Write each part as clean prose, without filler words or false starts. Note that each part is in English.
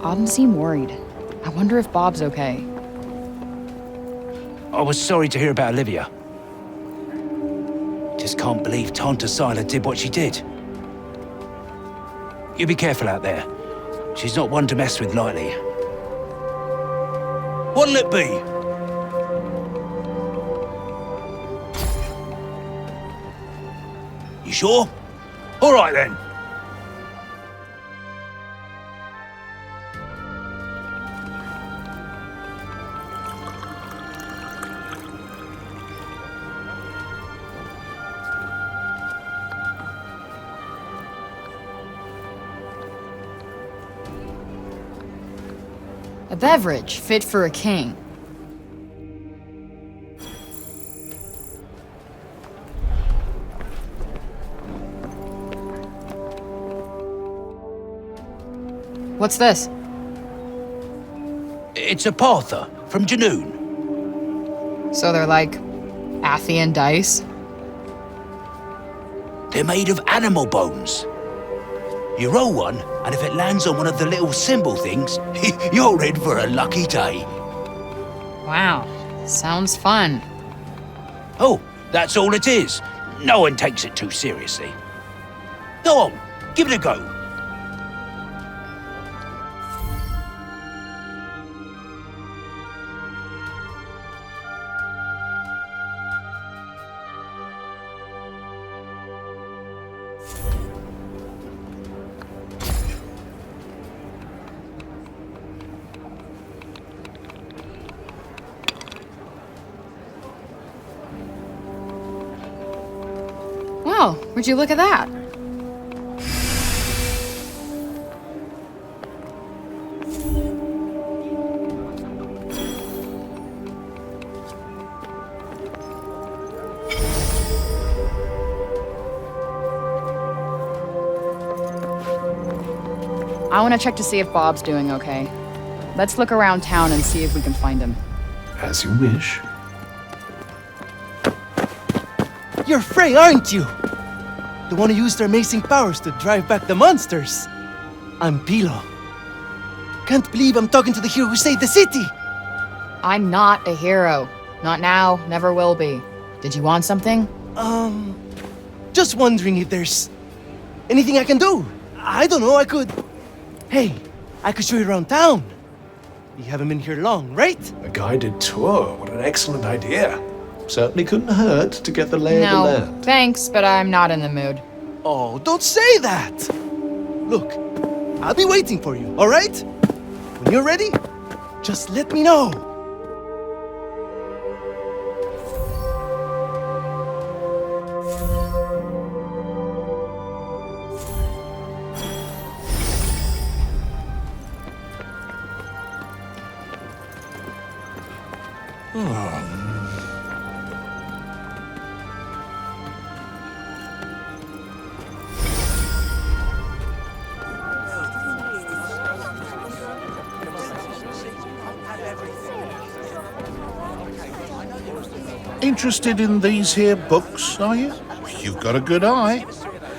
Autumn seemed worried. I wonder if Bob's okay. I was sorry to hear about Olivia. Just can't believe Tanta Sila did what she did. You be careful out there. She's not one to mess with lightly. What'll it be? You sure? All right then. A beverage fit for a king. What's this? It's a Partha from Janoon. So they're like Athian dice? They're made of animal bones. You roll one, and if it lands on one of the little symbol things, you're in for a lucky day. Wow, sounds fun. Oh, that's all it is. No one takes it too seriously. Go on, give it a go. Wow, would you look at that? I want to check to see if Bob's doing okay. Let's look around town and see if we can find him. As you wish. You're Frey, aren't you? The one who used her amazing powers to drive back the monsters. I'm Pilo. Can't believe I'm talking to the hero who saved the city. I'm not a hero. Not now, never will be. Did you want something? Just wondering if there's anything I can do. I don't know, I could... Hey, I could show you around town. You haven't been here long, right? A guided tour. What an excellent idea. Certainly couldn't hurt to get the lay of the No, land. thanks, but I'm not in the mood. Oh, don't say that! Look, I'll be waiting for you, all right? When you're ready, just let me know. Interested in these here books, are you? You've got a good eye.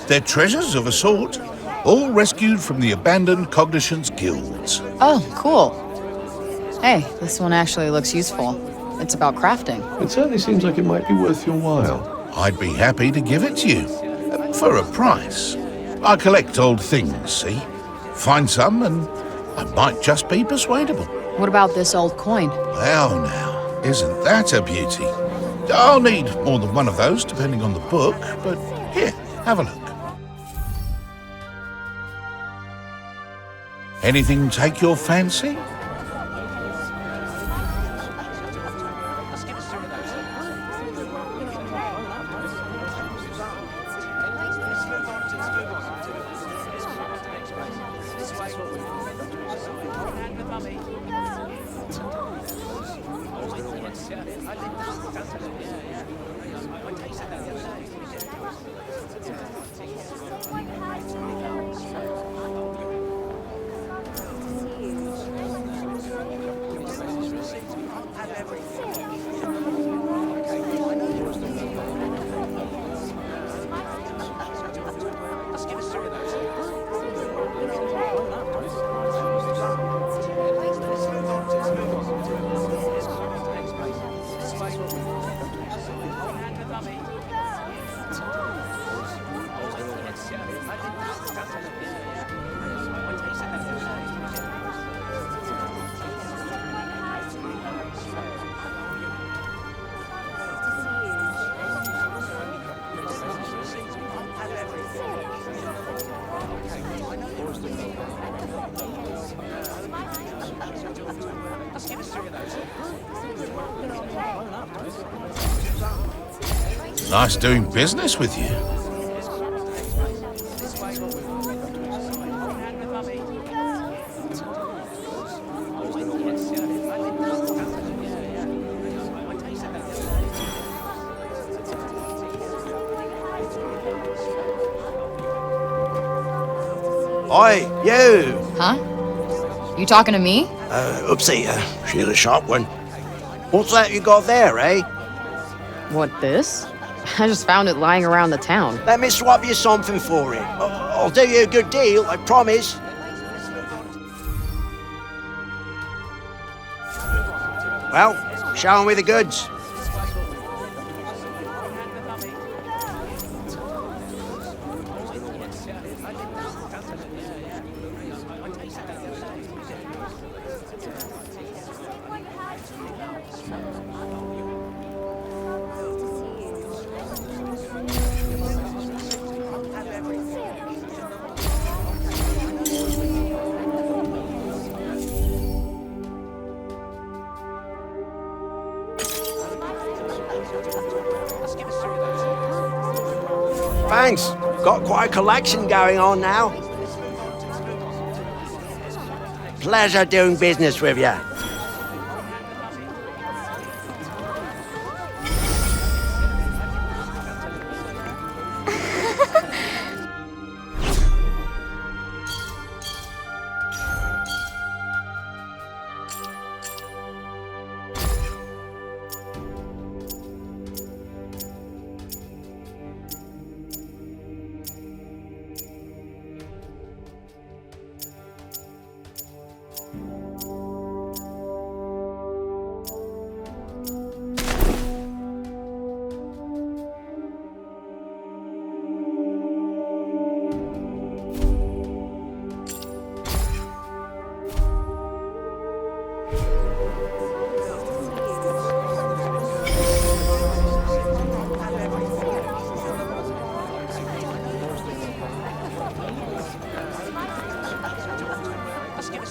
They're treasures of a sort, all rescued from the abandoned Cognition's guilds. Oh, cool. Hey, this one actually looks useful. It's about crafting. It certainly seems like it might be worth your while. I'd be happy to give it to you, for a price. I collect old things, see? Find some and I might just be persuadable. What about this old coin? Well now, isn't that a beauty? I'll need more than one of those, depending on the book, but here, have a look. Anything take your fancy? Nice doing business with you. Oi, you! Huh? You talking to me? Upseater, she's a sharp one. What's that you got there, eh? What, this? I just found it lying around the town. Let me swap you something for it. I'll do you a good deal, I promise. Well, show 'em with the goods. Thanks. Got quite a collection going on now. Pleasure doing business with you.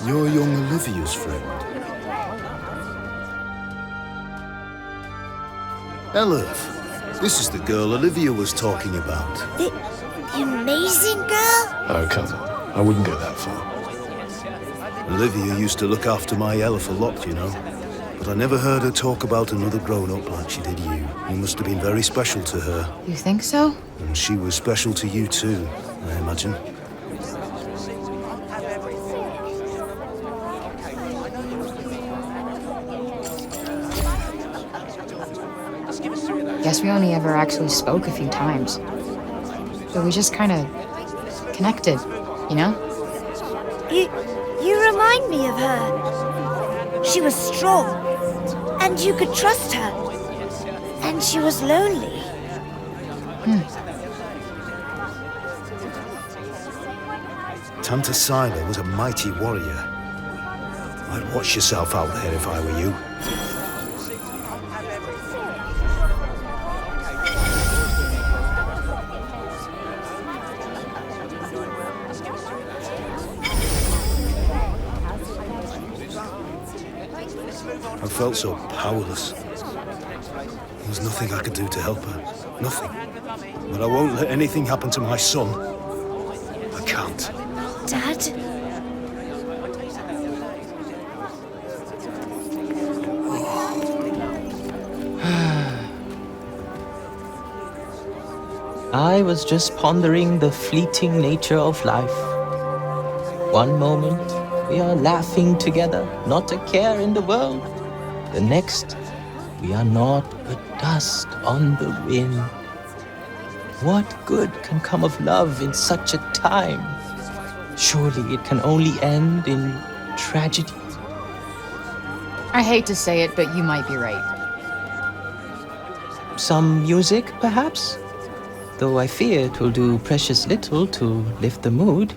You're young Olivia's friend. Elif, this is the girl Olivia was talking about. The amazing girl? Oh, come on. I wouldn't go that far. Olivia used to look after my Elif a lot, you know. But I never heard her talk about another grown-up like she did you. You must have been very special to her. You think so? And she was special to you too, I imagine. Guess we only ever actually spoke a few times. But we just kind of connected, you know? You remind me of her. She was strong, and you could trust her. And she was lonely. Tanta Sila was a mighty warrior. I'd watch yourself out there if I were you. I felt so powerless. There was nothing I could do to help her. Nothing. But I won't let anything happen to my son. I can't. Dad? I was just pondering the fleeting nature of life. One moment, we are laughing together, not a care in the world. The next, we are naught but dust on the wind. What good can come of love in such a time? Surely it can only end in tragedy. I hate to say it, but you might be right. Some music, perhaps? Though I fear it will do precious little to lift the mood.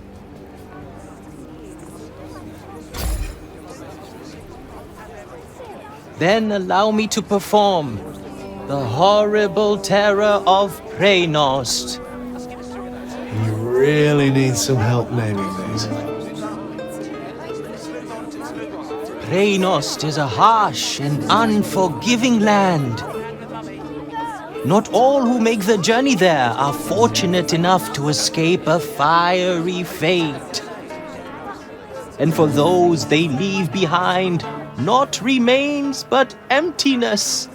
Then allow me to perform the horrible terror of Preynost. You really need some help naming these. Preynost is a harsh and unforgiving land. Not all who make the journey there are fortunate enough to escape a fiery fate. And for those they leave behind, not remains but emptiness.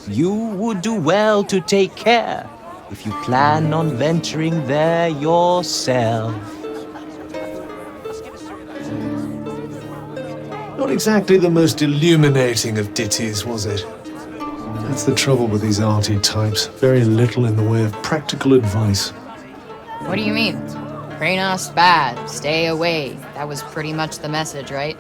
You would do well to take care if you plan on venturing there yourself. Not exactly the most illuminating of ditties, was it? That's the trouble with these arty types. Very little in the way of practical advice. What do you mean? Kranos bad, stay away. That was pretty much the message, right?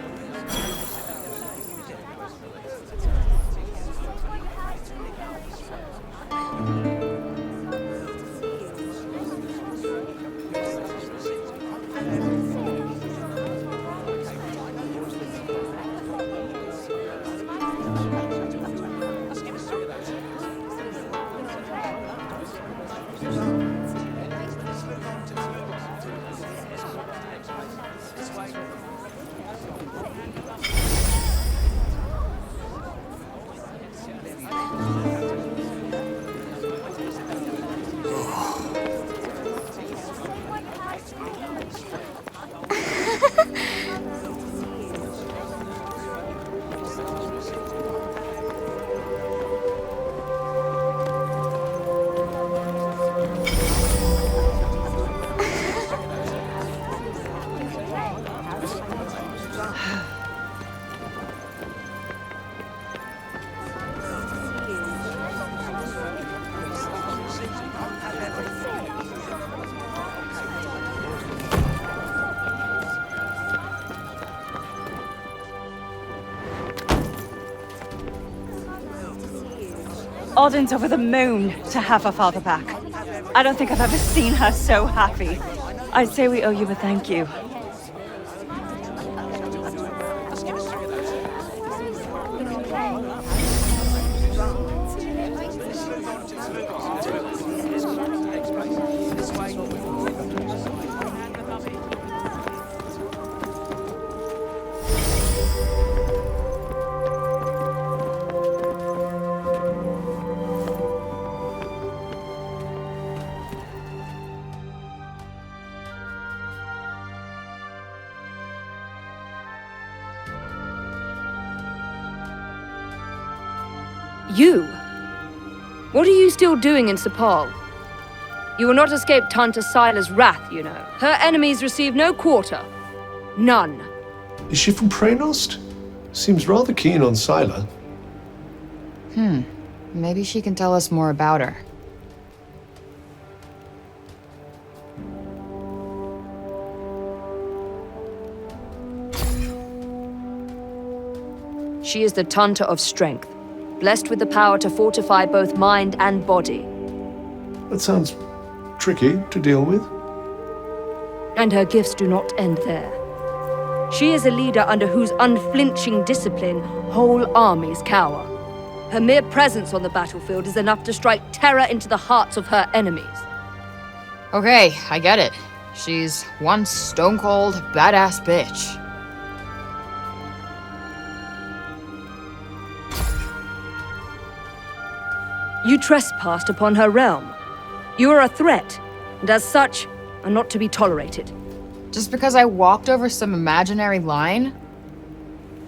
Odin's over the moon to have her father back. I don't think I've ever seen her so happy. I'd say we owe you a thank you. You? What are you still doing in Sepal? You will not escape Tanta Sila's wrath, you know. Her enemies receive no quarter. None. Is she from Praenost? Seems rather keen on Sila. Maybe she can tell us more about her. She is the Tanta of Strength, blessed with the power to fortify both mind and body. That sounds tricky to deal with. And her gifts do not end there. She is a leader under whose unflinching discipline whole armies cower. Her mere presence on the battlefield is enough to strike terror into the hearts of her enemies. Okay, I get it. She's one stone-cold, badass bitch. You trespassed upon her realm. You are a threat, and as such, are not to be tolerated. Just because I walked over some imaginary line?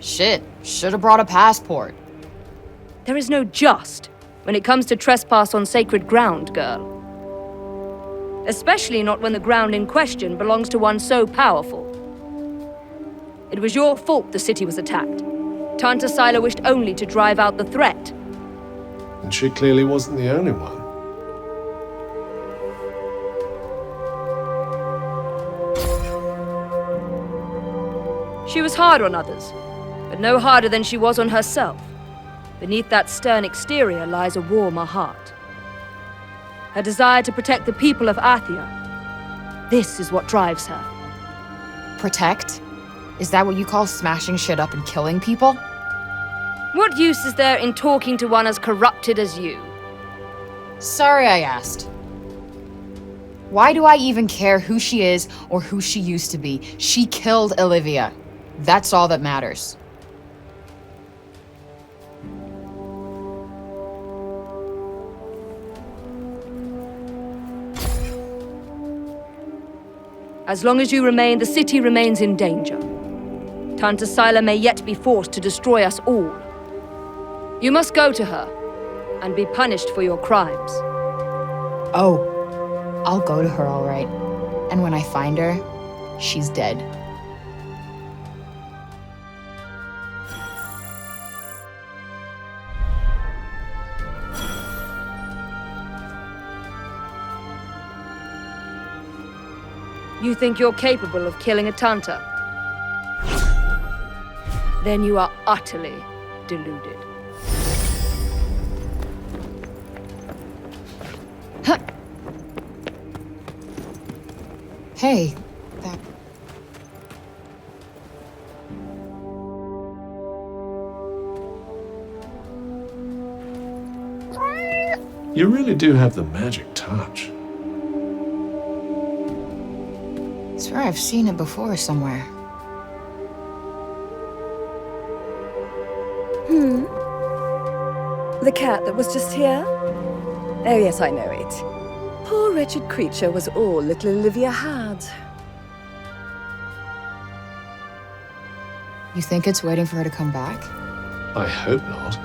Shit, should've brought a passport. There is no just when it comes to trespass on sacred ground, girl. Especially not when the ground in question belongs to one so powerful. It was your fault the city was attacked. Tanta Sila wished only to drive out the threat. And she clearly wasn't the only one. She was hard on others, but no harder than she was on herself. Beneath that stern exterior lies a warmer heart. Her desire to protect the people of Athia. This is what drives her. Protect? Is that what you call smashing shit up and killing people? What use is there in talking to one as corrupted as you? Sorry I asked. Why do I even care who she is or who she used to be? She killed Olivia. That's all that matters. As long as you remain, the city remains in danger. Tanta Sila may yet be forced to destroy us all. You must go to her and be punished for your crimes. Oh, I'll go to her, all right. And when I find her, she's dead. You think you're capable of killing a Tanta? Then you are utterly deluded. Huh. Hey, that... You really do have the magic touch. I swear I've seen it before somewhere. The cat that was just here? Oh yes, I know it. Poor wretched creature was all little Olivia had. You think it's waiting for her to come back? I hope not.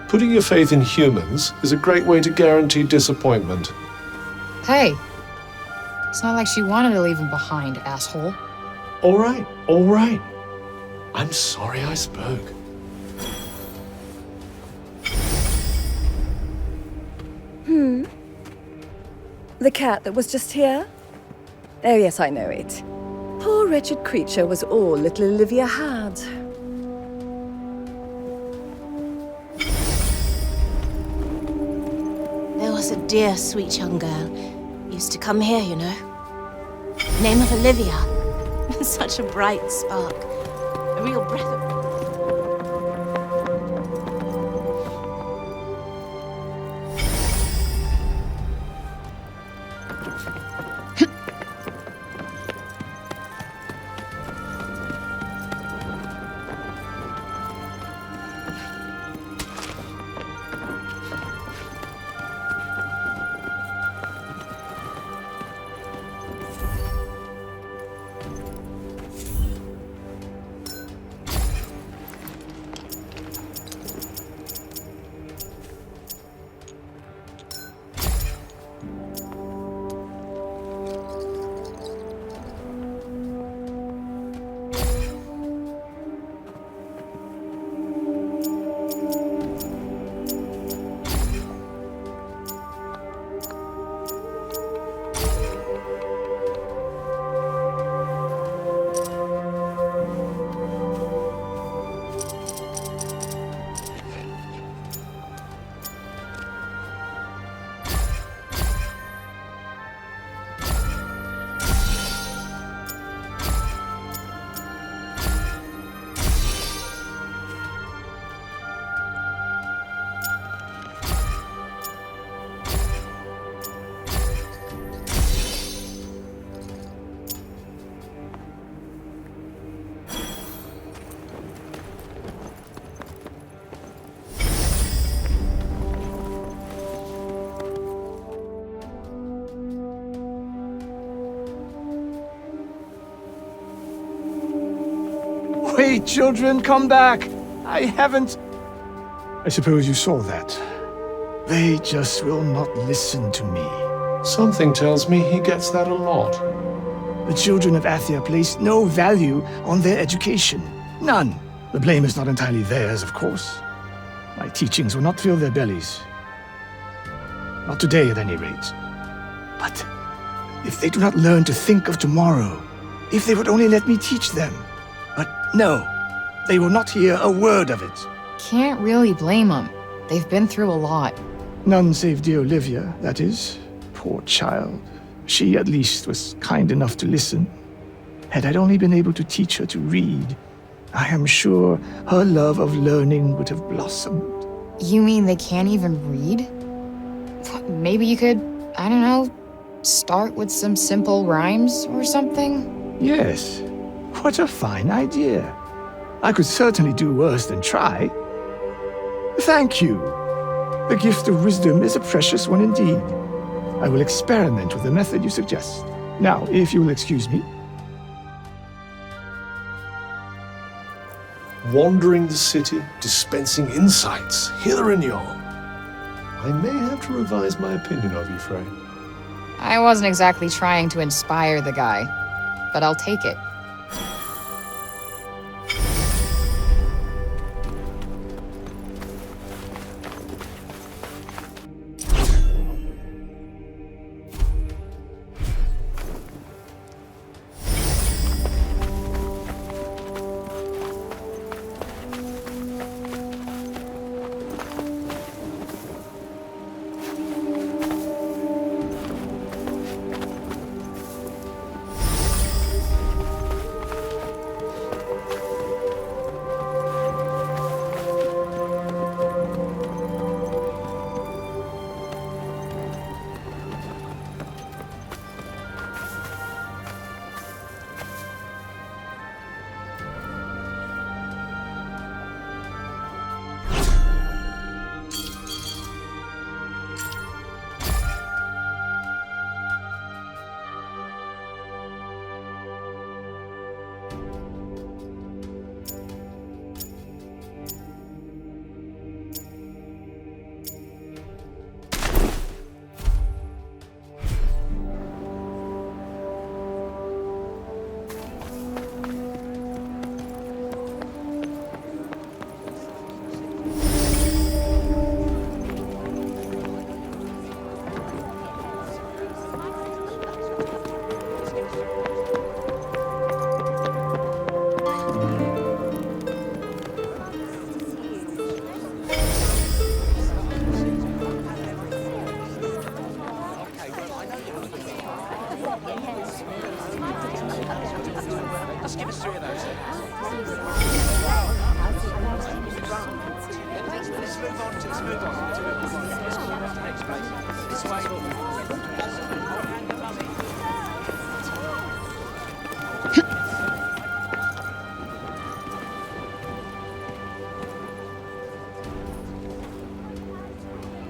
Putting your faith in humans is a great way to guarantee disappointment. Hey! It's not like she wanted to leave him behind, asshole. All right, all right. I'm sorry I spoke. The cat that was just here? Oh yes, I know it. Poor wretched creature was all little Olivia had. There was a dear, sweet young girl. Used to come here, you know. Name of Olivia. Such a bright spark. A real breath of... Wait, children, come back! I haven't... I suppose you saw that. They just will not listen to me. Something tells me he gets that a lot. The children of Athia place no value on their education. None. The blame is not entirely theirs, of course. My teachings will not fill their bellies. Not today, at any rate. But if they do not learn to think of tomorrow, if they would only let me teach them. But no, they will not hear a word of it. Can't really blame them. They've been through a lot. None save dear Olivia, that is. Poor child. She, at least, was kind enough to listen. Had I only been able to teach her to read, I am sure her love of learning would have blossomed. You mean they can't even read? Maybe you could, I don't know, start with some simple rhymes or something? Yes. What a fine idea. I could certainly do worse than try. Thank you. The gift of wisdom is a precious one indeed. I will experiment with the method you suggest. Now, if you will excuse me, wandering the city, dispensing insights hither and yon. I may have to revise my opinion of you, Frey. I wasn't exactly trying to inspire the guy, but I'll take it.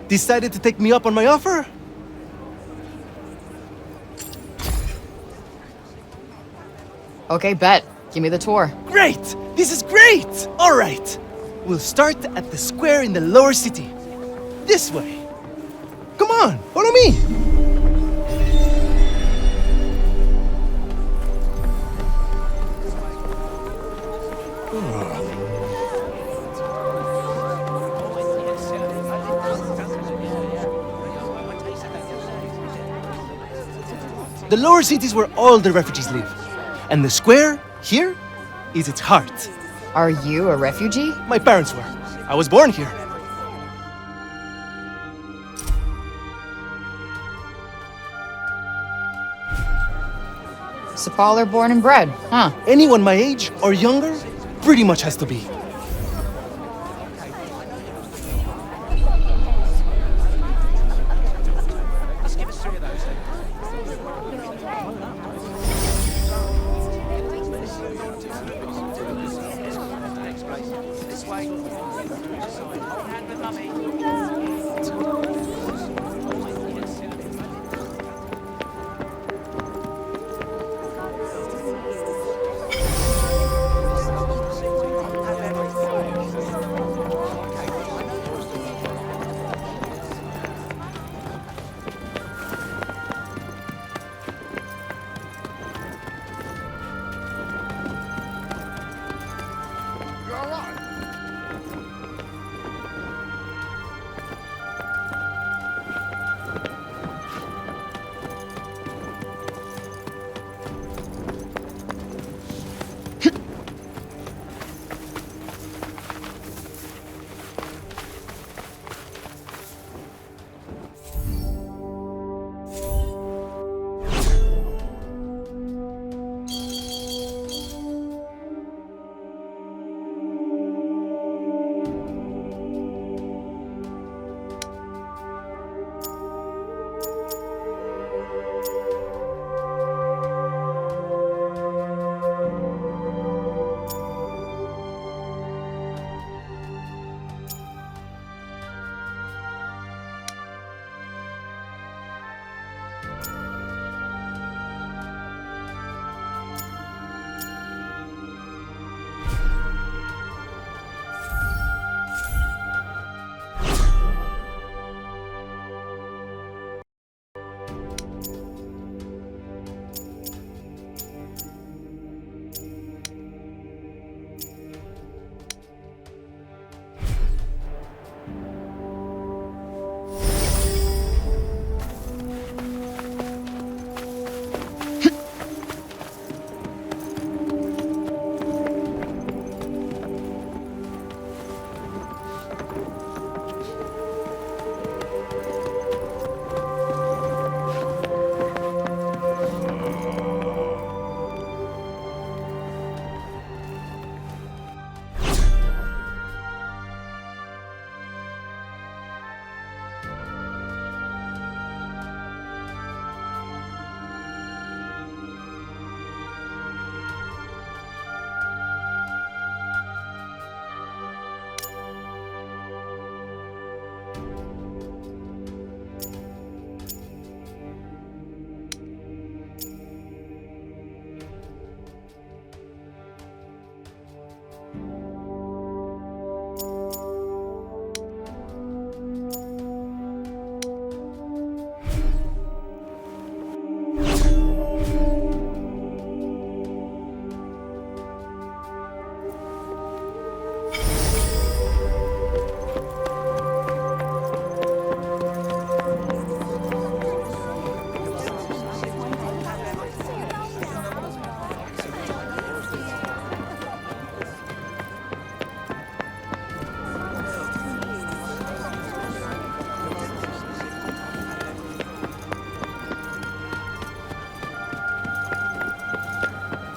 Decided to take me up on my offer? Okay, bet. Give me the tour. Great! This is great! All right. We'll start at the square in the lower city. This way. Come on, follow me! The lower city is where all the refugees live. And the square, here, is its heart. Are you a refugee? My parents were. I was born here. Sepaller born and bred, huh? Anyone my age or younger pretty much has to be.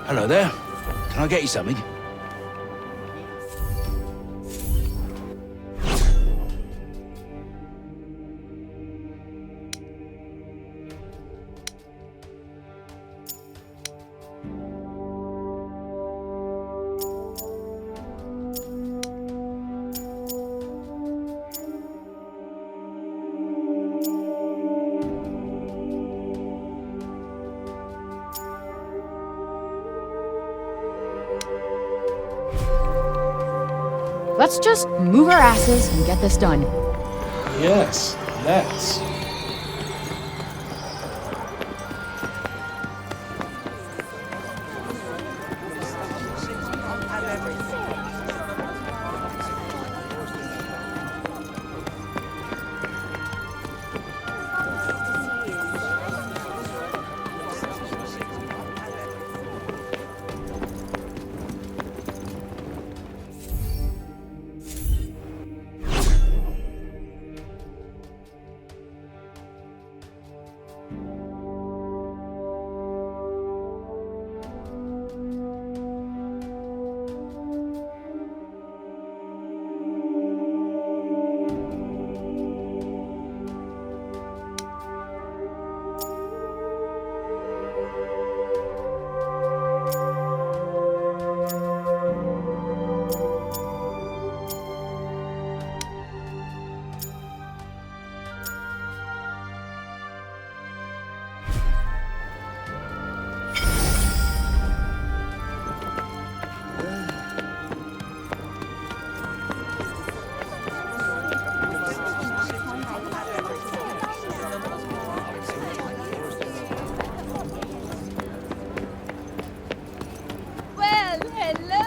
Hello there. Can I get you something? Let's just move our asses and get this done. Yes, let's. Well, hello.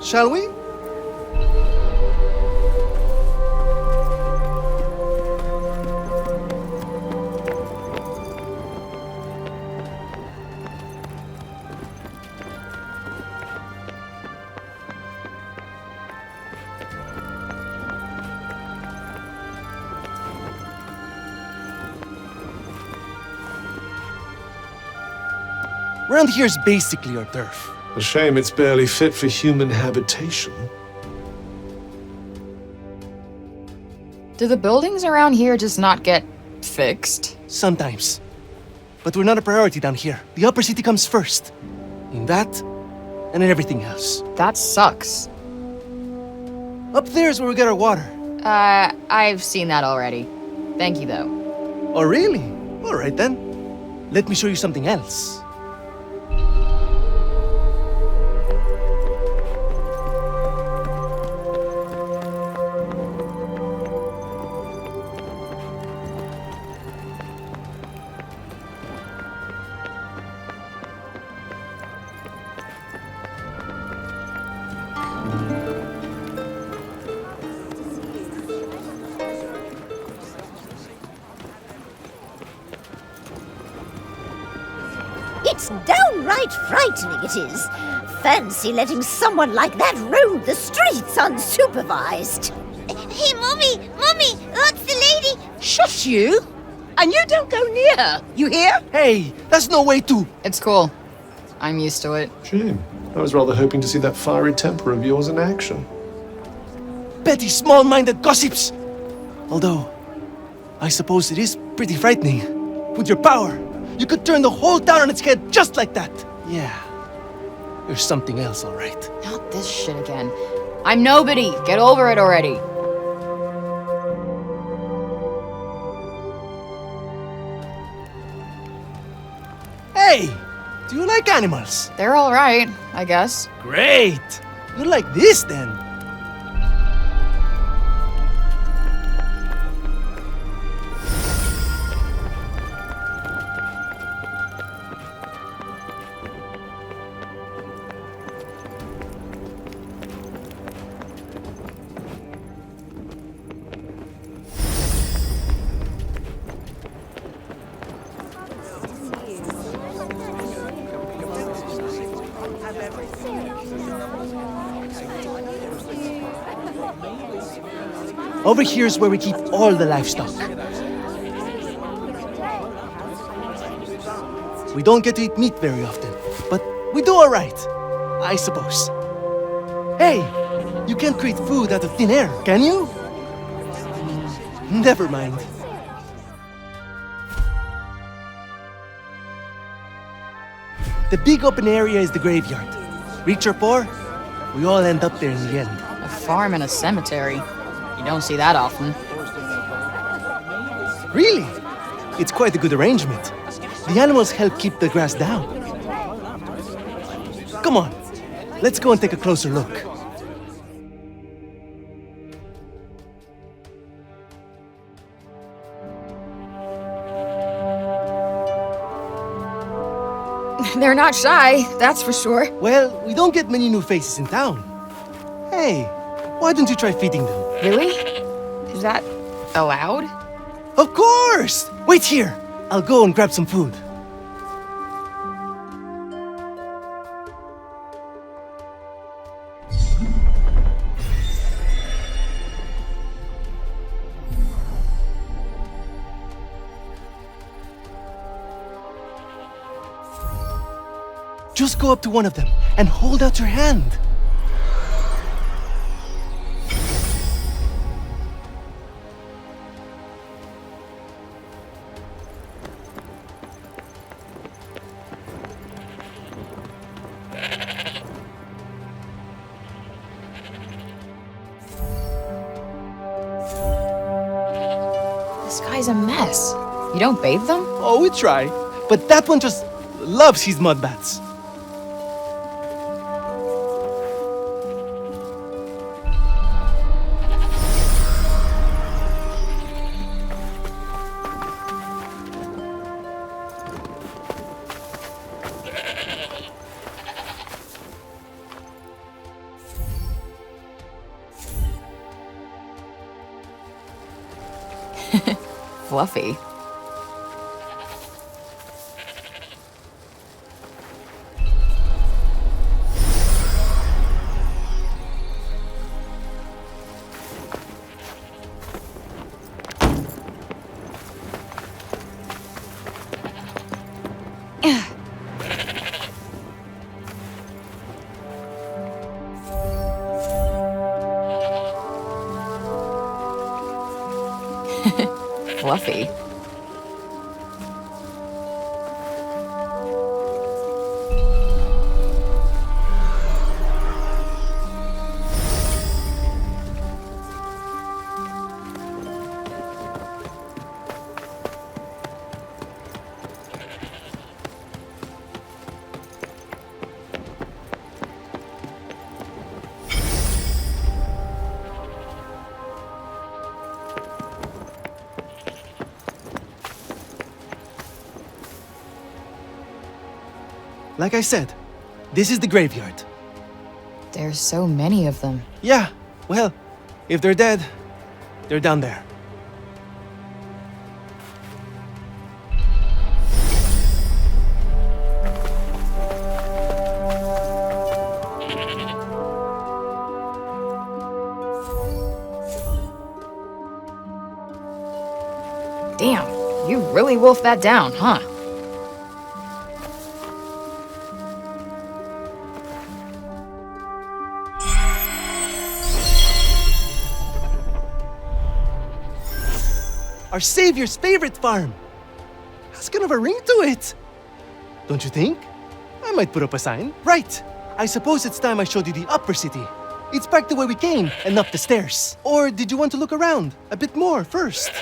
Shall we? Around here is basically our turf. A shame it's barely fit for human habitation. Do the buildings around here just not get fixed? Sometimes. But we're not a priority down here. The upper city comes first. In that, and in everything else. That sucks. Up there is where we get our water. I've seen that already. Thank you, though. Oh, really? All right, then. Let me show you something else. It's downright frightening, it is. Fancy letting someone like that roam the streets unsupervised. Hey, Mummy! Mummy! That's the lady! Shush you! And you don't go near her, you hear? Hey, that's no way to... It's cool. I'm used to it. Shame. I was rather hoping to see that fiery temper of yours in action. Petty, small-minded gossips! Although, I suppose it is pretty frightening. With your power, you could turn the whole town on its head just like that. Yeah, you're something else, all right. Not this shit again. I'm nobody. Get over it already. Hey, do you like animals? They're all right, I guess. Great! You like this, then? Over here is where we keep all the livestock. We don't get to eat meat very often, but we do all right, I suppose. Hey, you can't create food out of thin air, can you? Never mind. The big open area is the graveyard. Rich or poor, we all end up there in the end. A farm and a cemetery. You don't see that often. Really? It's quite a good arrangement. The animals help keep the grass down. Come on, let's go and take a closer look. They're not shy, that's for sure. Well, we don't get many new faces in town. Hey, why don't you try feeding them? Really? Is that allowed? Of course! Wait here. I'll go and grab some food. Just go up to one of them and hold out your hand. This guy's a mess. You don't bathe them? Oh, we try. But that one just loves his mud baths. Fluffy. Fluffy. Like I said, this is the graveyard. There's so many of them. Yeah, well, if they're dead, they're down there. Damn, you really wolfed that down, huh? Our savior's favorite farm. Has kind of a ring to it. Don't you think? I might put up a sign. Right. I suppose it's time I showed you the upper city. It's back the way we came and up the stairs. Or did you want to look around a bit more first?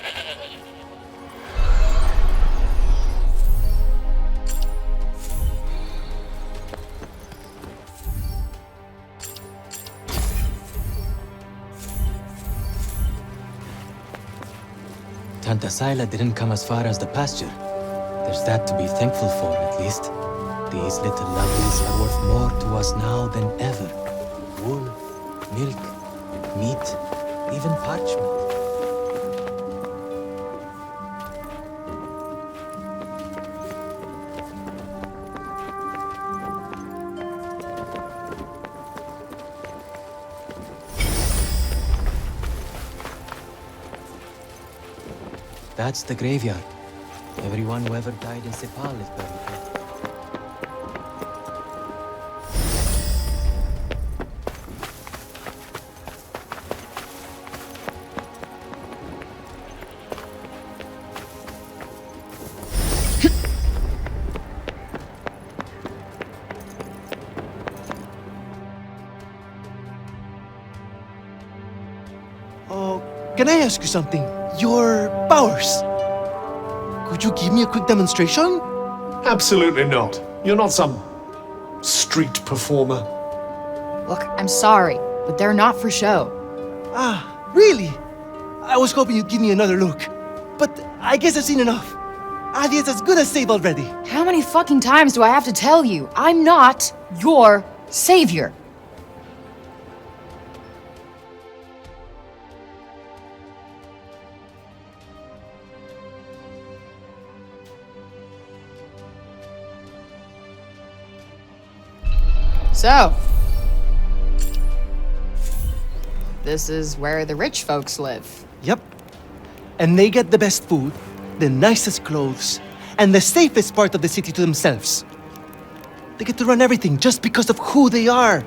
Tanta Sila didn't come as far as the pasture. There's that to be thankful for, at least. These little lovelies are worth more to us now than ever. Wool, milk, meat, even parchment. That's the graveyard. Everyone who ever died in Sepal is buried here. Oh, can I ask you something? Your powers. Could you give me a quick demonstration? Absolutely not. You're not some street performer. Look, I'm sorry, but they're not for show. Ah, really? I was hoping you'd give me another look. But I guess I've seen enough. Alia's as good as saved already. How many fucking times do I have to tell you? I'm not your savior. So, this is where the rich folks live. Yep. And they get the best food, the nicest clothes, and the safest part of the city to themselves. They get to run everything just because of who they are.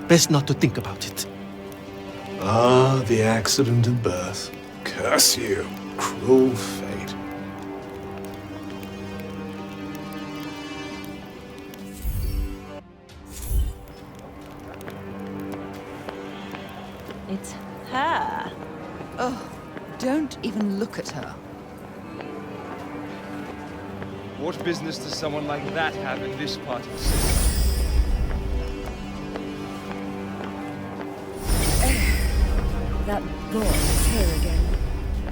Best not to think about it. Ah, the accident of birth. Curse you, cruel fate. It's her. Oh, don't even look at her. What business does someone like that have in this part of the city? That boy is here again.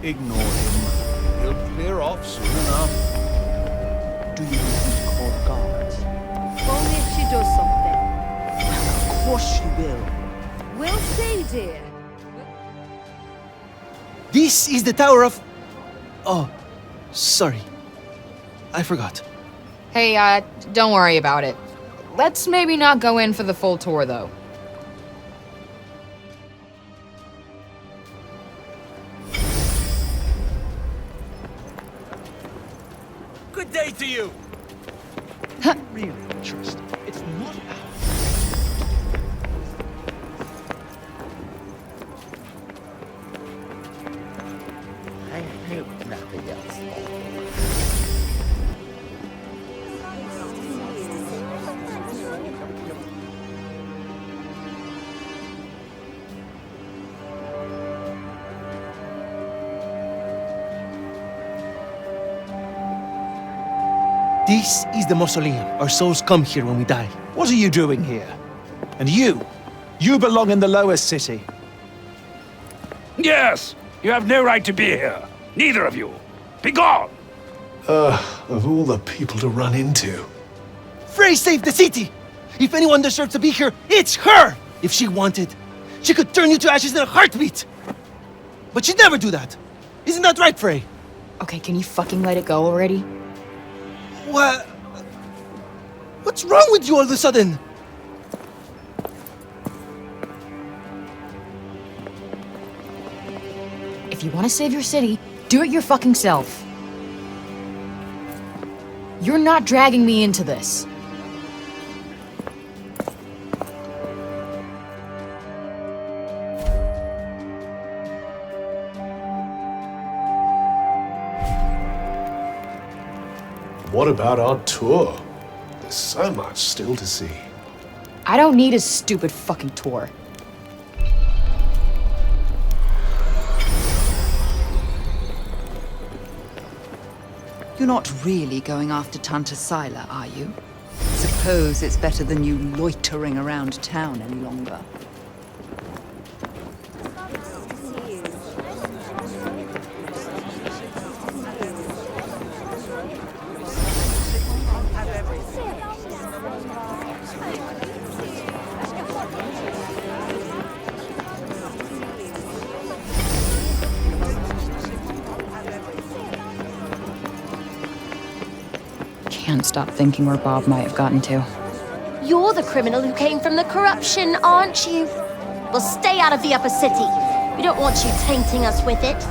Ignore him. He'll clear off soon enough. Do you want me to call the guards? Only if she does something. Of course she will. We'll see, dear. This is the Tower of... Oh, sorry. I forgot. Hey, don't worry about it. Let's maybe not go in for the full tour, though. Good day to you. Really, trust. It's not ours. I hope nothing else. This is the mausoleum. Our souls come here when we die. What are you doing here? And you? You belong in the lower city. Yes! You have no right to be here. Neither of you. Be gone! Of all the people to run into. Frey saved the city! If anyone deserves to be here, it's her! If she wanted, she could turn you to ashes in a heartbeat! But she'd never do that. Isn't that right, Frey? Okay, can you fucking let it go already? What? What's wrong with you all of a sudden? If you want to save your city, do it your fucking self. You're not dragging me into this. What about our tour? There's so much still to see. I don't need a stupid fucking tour. You're not really going after Tanta Sila, are you? Suppose it's better than you loitering around town any longer. Can't stop thinking where Bob might have gotten to. You're the criminal who came from the corruption, aren't you? Well, stay out of the upper city. We don't want you tainting us with it.